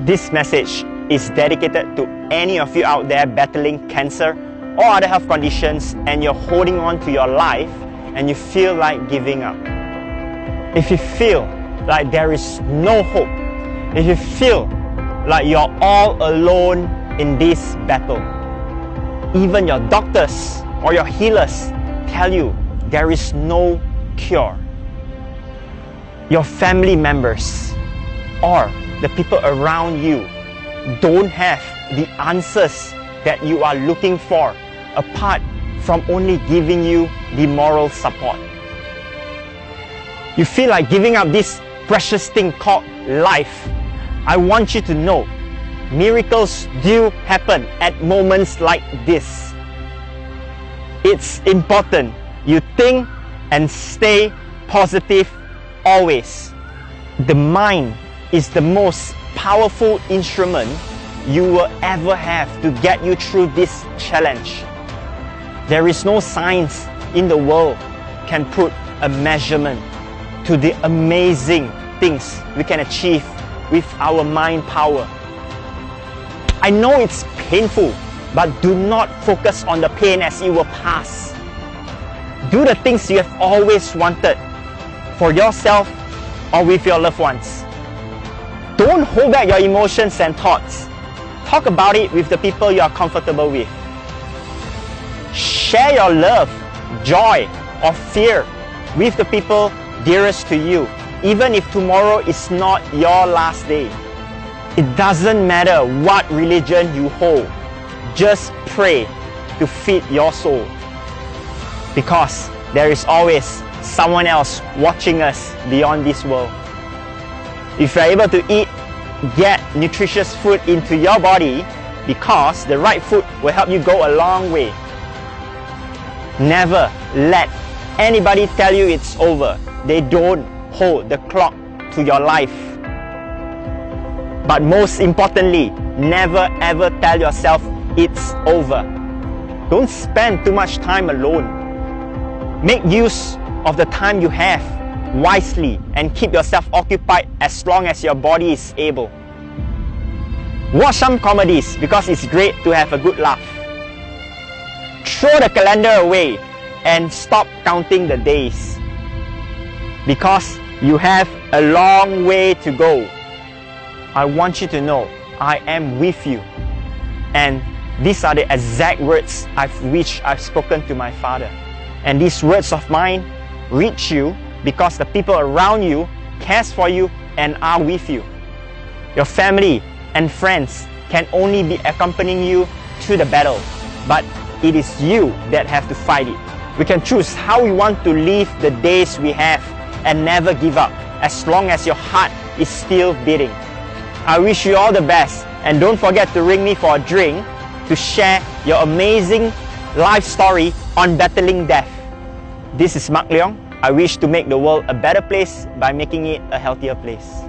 This message is dedicated to any of you out there battling cancer or other health conditions and you're holding on to your life and you feel like giving up. If you feel like there is no hope, if you feel like you're all alone in this battle, even your doctors or your healers tell you there is no cure, your family members or the people around you don't have the answers that you are looking for apart from only giving you the moral support. You feel like giving up this precious thing called life. I want you to know, miracles do happen at moments like this. It's important you think and stay positive always. The mind is the most powerful instrument you will ever have to get you through this challenge. There is no science in the world can put a measurement to the amazing things we can achieve with our mind power. I know it's painful, but do not focus on the pain as it will pass. Do the things you have always wanted for yourself or with your loved ones. Don't hold back your emotions and thoughts. Talk about it with the people you are comfortable with. Share your love, joy, or fear with the people dearest to you, even if tomorrow is not your last day. It doesn't matter what religion you hold. Just pray to feed your soul. Because there is always someone else watching us beyond this world. If you're able to eat, get nutritious food into your body, because the right food will help you go a long way. Never let anybody tell you it's over. They don't hold the clock to your life. But most importantly, never ever tell yourself it's over. Don't spend too much time alone. Make use of the time you have wisely and keep yourself occupied as long as your body is able. Watch some comedies because it's great to have a good laugh. Throw the calendar away and stop counting the days because you have a long way to go. I want you to know I am with you, and these are the exact words which I've spoken to my Father, and these words of mine reach you because the people around you cares for you and are with you. Your family and friends can only be accompanying you through the battle, but it is you that have to fight it. We can choose how we want to live the days we have and never give up as long as your heart is still beating. I wish you all the best, and don't forget to ring me for a drink to share your amazing life story on battling death. This is Leong. I wish to make the world a better place by making it a healthier place.